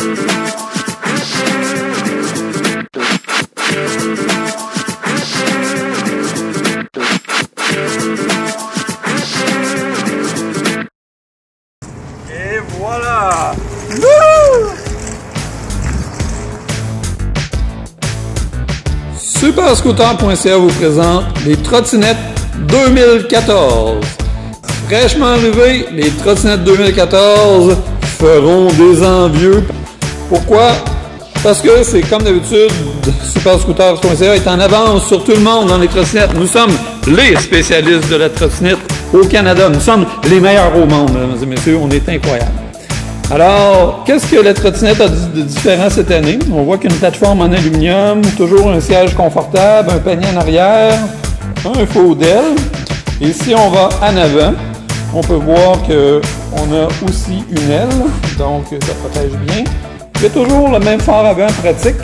Et voilà! Superscooter.ca vous présente les trottinettes 2014. Fraîchement arrivées, les trottinettes 2014 feront des envieux. Pourquoi? Parce que c'est comme d'habitude, Superscooter.ca est en avance sur tout le monde dans les trottinettes. Nous sommes les spécialistes de la trottinette au Canada. Nous sommes les meilleurs au monde, mesdames et messieurs. On est incroyables. Alors, qu'est-ce que la trottinette a de différent cette année? On voit qu'une plateforme en aluminium, toujours un siège confortable, un panier en arrière, un faux d'aile. Et si on va en avant, on peut voir qu'on a aussi une aile, donc ça protège bien. Il y a toujours le même phare avant pratique.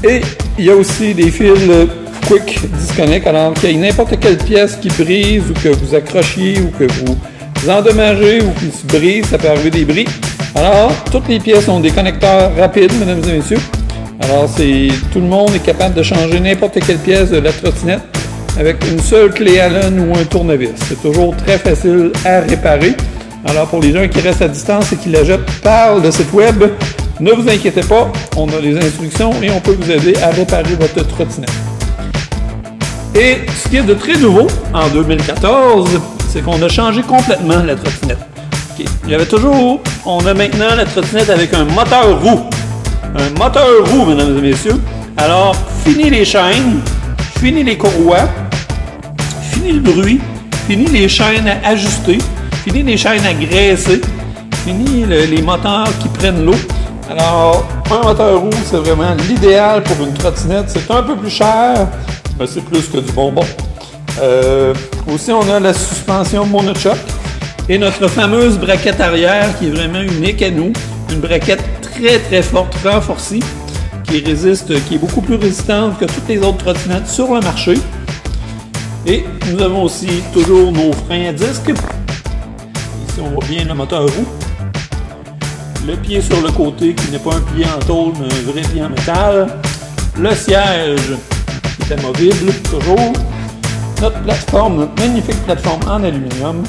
Et il y a aussi des fils Quick Disconnect, alors qu'il y ait n'importe quelle pièce qui brise ou que vous accrochiez ou que vous endommagez ou qui se brise, ça peut arriver des bris. Alors, toutes les pièces ont des connecteurs rapides, mesdames et messieurs. Alors, tout le monde est capable de changer n'importe quelle pièce de la trottinette avec une seule clé Allen ou un tournevis. C'est toujours très facile à réparer. Alors, pour les gens qui restent à distance et qui la jettent par le site web, ne vous inquiétez pas, on a les instructions et on peut vous aider à réparer votre trottinette. Et ce qui est de très nouveau en 2014, c'est qu'on a changé complètement la trottinette. Okay. On a maintenant la trottinette avec un moteur roue. Un moteur roue, mesdames et messieurs. Alors, fini les chaînes, fini les courroies, fini le bruit, fini les chaînes à ajuster, fini les chaînes à graisser, fini les moteurs qui prennent l'eau. Alors, un moteur roue, c'est vraiment l'idéal pour une trottinette. C'est un peu plus cher, mais c'est plus que du bonbon. Aussi, on a la suspension monochoc et notre fameuse braquette arrière qui est vraiment unique à nous. Une braquette très très forte, renforcée, qui est beaucoup plus résistante que toutes les autres trottinettes sur le marché. Et nous avons aussi toujours nos freins à disque. Ici, on voit bien le moteur roue. Le pied sur le côté qui n'est pas un pied en tôle, mais un vrai pied en métal. Le siège qui est amovible, toujours. Notre magnifique plateforme en aluminium.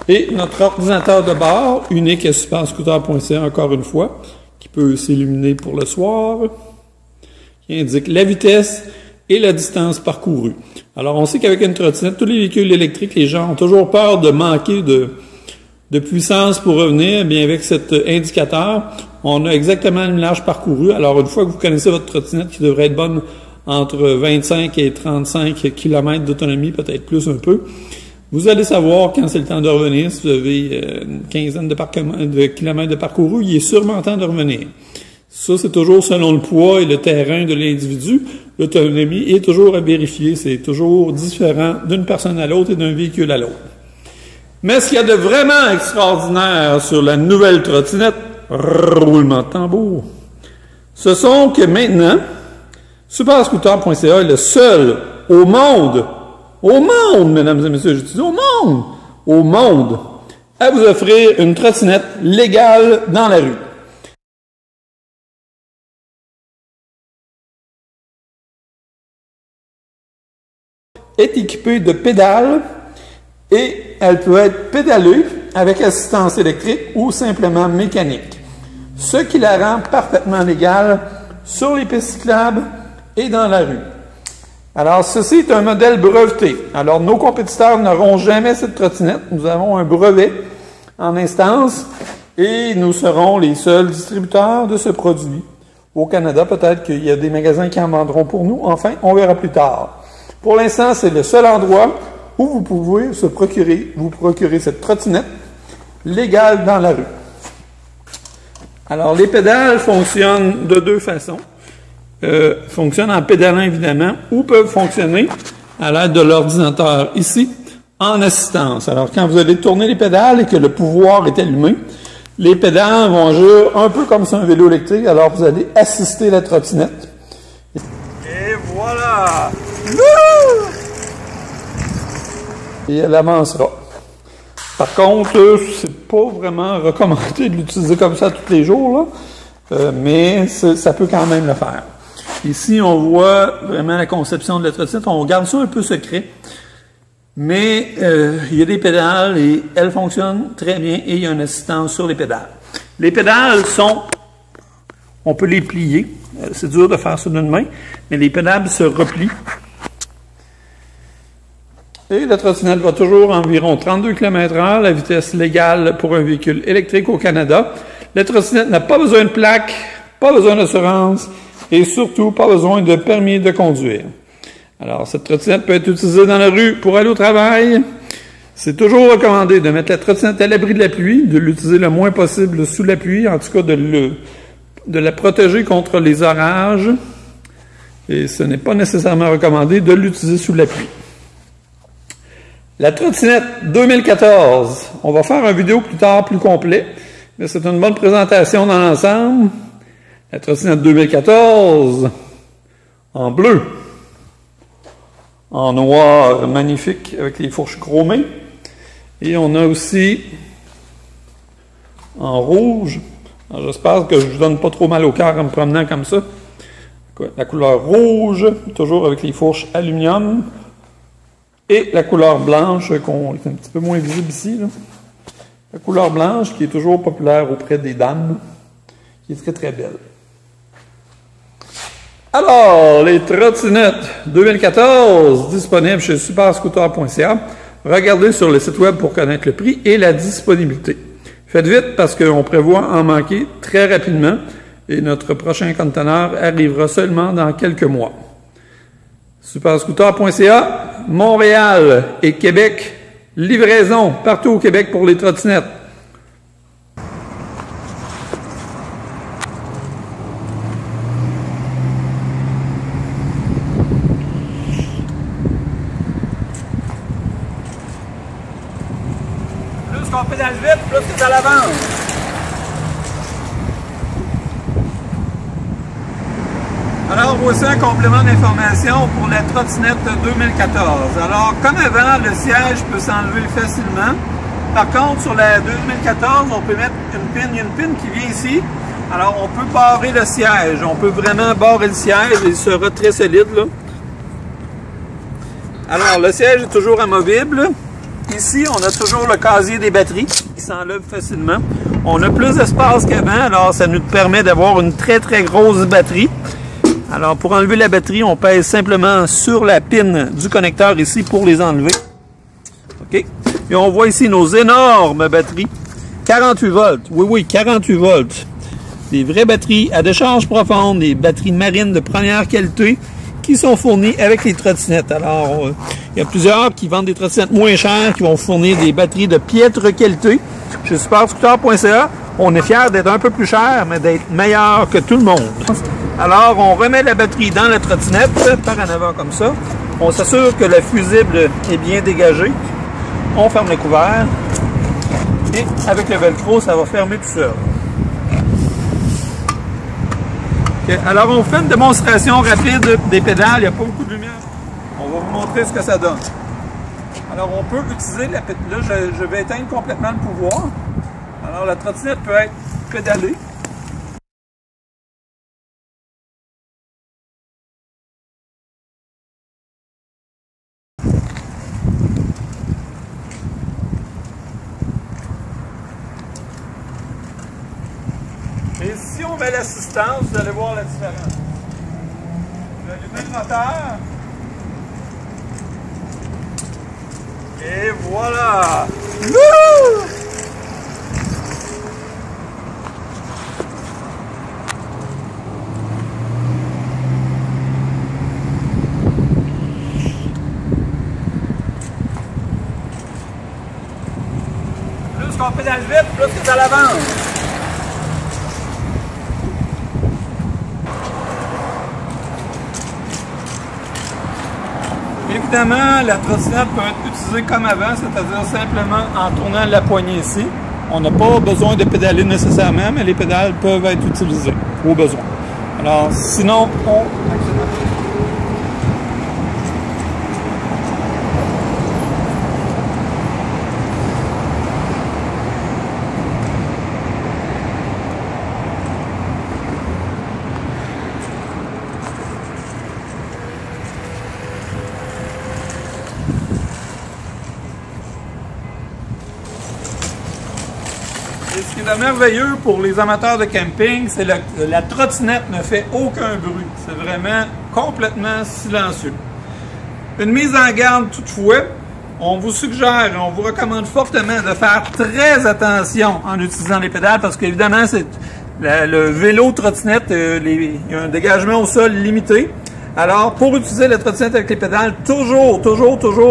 Et notre ordinateur de bord, unique à Superscooter.ca encore une fois, qui peut s'illuminer pour le soir, qui indique la vitesse et la distance parcourue. Alors, on sait qu'avec une trottinette, tous les véhicules électriques, les gens ont toujours peur de manquer de puissance pour revenir. Eh bien, avec cet indicateur, on a exactement le millage parcouru. Alors, une fois que vous connaissez votre trottinette qui devrait être bonne entre 25 et 35 km d'autonomie, peut-être plus un peu, vous allez savoir quand c'est le temps de revenir. Si vous avez une quinzaine de kilomètres de parcouru, il est sûrement temps de revenir. Ça, c'est toujours selon le poids et le terrain de l'individu. L'autonomie est toujours à vérifier. C'est toujours différent d'une personne à l'autre et d'un véhicule à l'autre. Mais ce qu'il y a de vraiment extraordinaire sur la nouvelle trottinette, roulement de tambour, ce sont que maintenant, Superscooter.ca est le seul au monde, mesdames et messieurs, je dis au monde, à vous offrir une trottinette légale dans la rue. Est équipée de pédales et elle peut être pédalée avec assistance électrique ou simplement mécanique, ce qui la rend parfaitement légale sur les pistes cyclables et dans la rue. Alors, ceci est un modèle breveté. Alors, nos compétiteurs n'auront jamais cette trottinette. Nous avons un brevet en instance et nous serons les seuls distributeurs de ce produit. Au Canada, peut-être qu'il y a des magasins qui en vendront pour nous. Enfin, on verra plus tard. Pour l'instant, c'est le seul endroit où vous pouvez vous procurer cette trottinette légale dans la rue. Alors, les pédales fonctionnent de deux façons. Fonctionnent en pédalant évidemment ou peuvent fonctionner à l'aide de l'ordinateur ici en assistance. Alors quand vous allez tourner les pédales et que le pouvoir est allumé, les pédales vont agir un peu comme sur un vélo électrique, alors vous allez assister la trottinette. Et voilà! Et elle avancera. Par contre, c'est pas vraiment recommandé de l'utiliser comme ça tous les jours, là, mais ça peut quand même le faire. Ici, on voit vraiment la conception de la trottinette. On garde ça un peu secret, mais il y a des pédales et elles fonctionnent très bien et il y a une assistance sur les pédales. Les pédales sont, on peut les plier. C'est dur de faire ça d'une main, mais les pédales se replient. Et la trottinette va toujours à environ 32 km/h, la vitesse légale pour un véhicule électrique au Canada. La trottinette n'a pas besoin de plaque, pas besoin d'assurance et surtout pas besoin de permis de conduire. Alors, cette trottinette peut être utilisée dans la rue pour aller au travail. C'est toujours recommandé de mettre la trottinette à l'abri de la pluie, de l'utiliser le moins possible sous la pluie, en tout cas de la protéger contre les orages. Et ce n'est pas nécessairement recommandé de l'utiliser sous la pluie. La trottinette 2014, on va faire une vidéo plus tard, plus complet, mais c'est une bonne présentation dans l'ensemble. La trottinette 2014, en bleu, en noir magnifique avec les fourches chromées, et on a aussi en rouge. J'espère que je ne vous donne pas trop mal au cœur en me promenant comme ça. La couleur rouge, toujours avec les fourches aluminium. Et la couleur blanche, qui est un petit peu moins visible ici. Là. La couleur blanche, qui est toujours populaire auprès des dames, qui est très très belle. Alors, les trottinettes 2014, disponibles chez superscooter.ca. Regardez sur le site web pour connaître le prix et la disponibilité. Faites vite parce qu'on prévoit en manquer très rapidement et notre prochain conteneur arrivera seulement dans quelques mois. Superscooter.ca, Montréal et Québec, livraison partout au Québec pour les trottinettes. Plus qu'on pédale vite, plus c'est à l'avance. Alors, voici un complément d'information pour la trottinette 2014. Alors, comme avant, le siège peut s'enlever facilement. Par contre, sur la 2014, on peut mettre une pin. Il y a une pin qui vient ici. Alors, on peut barrer le siège. On peut vraiment barrer le siège et il sera très solide, là. Alors, le siège est toujours amovible. Ici, on a toujours le casier des batteries qui s'enlève facilement. On a plus d'espace qu'avant, alors ça nous permet d'avoir une très, très grosse batterie. Alors, pour enlever la batterie, on pèse simplement sur la pin du connecteur ici pour les enlever. OK? Et on voit ici nos énormes batteries. 48 volts. Oui, 48 volts. Des vraies batteries à décharge profonde, des batteries marines de première qualité qui sont fournies avec les trottinettes. Alors, il y a plusieurs qui vendent des trottinettes moins chères, qui vont fournir des batteries de piètre qualité. Chez superscooter.ca, on est fiers d'être un peu plus cher, mais d'être meilleur que tout le monde. Alors, on remet la batterie dans la trottinette, par en avant comme ça. On s'assure que le fusible est bien dégagé. On ferme le couvert. Et avec le velcro, ça va fermer tout seul. Okay. Alors, on fait une démonstration rapide des pédales. Il n'y a pas beaucoup de lumière. On va vous montrer ce que ça donne. Alors, on peut utiliser la pédale. Là, je vais éteindre complètement le pouvoir. Alors, la trottinette peut être pédalée. Et si on met l'assistance, vous allez voir la différence. Vous allumez le moteur. Et voilà! Wouh! Plus qu'on pédale vite, plus c'est à l'avance. Évidemment, la trottinette peut être utilisée comme avant, c'est-à-dire simplement en tournant la poignée ici. On n'a pas besoin de pédaler nécessairement, mais les pédales peuvent être utilisées au besoin. Alors, sinon, on... Ce qui est de merveilleux pour les amateurs de camping, c'est que la trottinette ne fait aucun bruit. C'est vraiment complètement silencieux. Une mise en garde toutefois, on vous suggère et on vous recommande fortement de faire très attention en utilisant les pédales parce qu'évidemment, c'est le vélo trottinette, il y a un dégagement au sol limité. Alors, pour utiliser la trottinette avec les pédales, toujours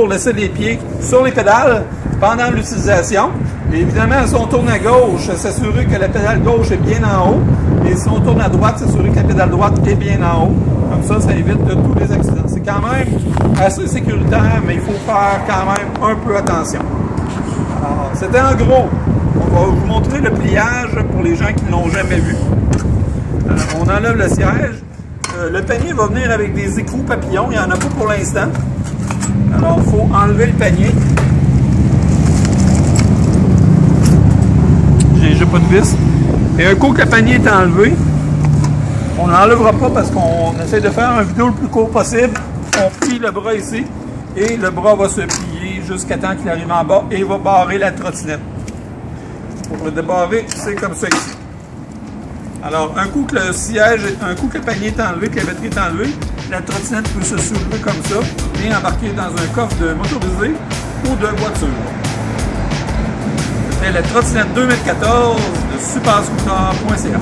laisser les pieds sur les pédales pendant l'utilisation. Et évidemment, si on tourne à gauche, s'assurer que la pédale gauche est bien en haut. Et si on tourne à droite, s'assurer que la pédale droite est bien en haut. Comme ça, ça évite de tous les accidents. C'est quand même assez sécuritaire, mais il faut faire quand même un peu attention. Alors, c'était en gros. On va vous montrer le pliage pour les gens qui ne l'ont jamais vu. Alors, on enlève le siège. Le panier va venir avec des écrous papillons. Il n'y en a pas pour l'instant. Alors, il faut enlever le panier. J'ai pas de vis. Et un coup que le panier est enlevé, on ne l'enlèvera pas parce qu'on essaie de faire une vidéo le plus court possible. On plie le bras ici et le bras va se plier jusqu'à temps qu'il arrive en bas et va barrer la trottinette. Pour le débarrer, c'est comme ça ici. Alors, un coup que le siège, un coup que le panier est enlevé, que la batterie est enlevée, la trottinette peut se soulever comme ça et embarquer dans un coffre de motorisé ou de voiture. C'était la trottinette 2014 de superscooter.ca.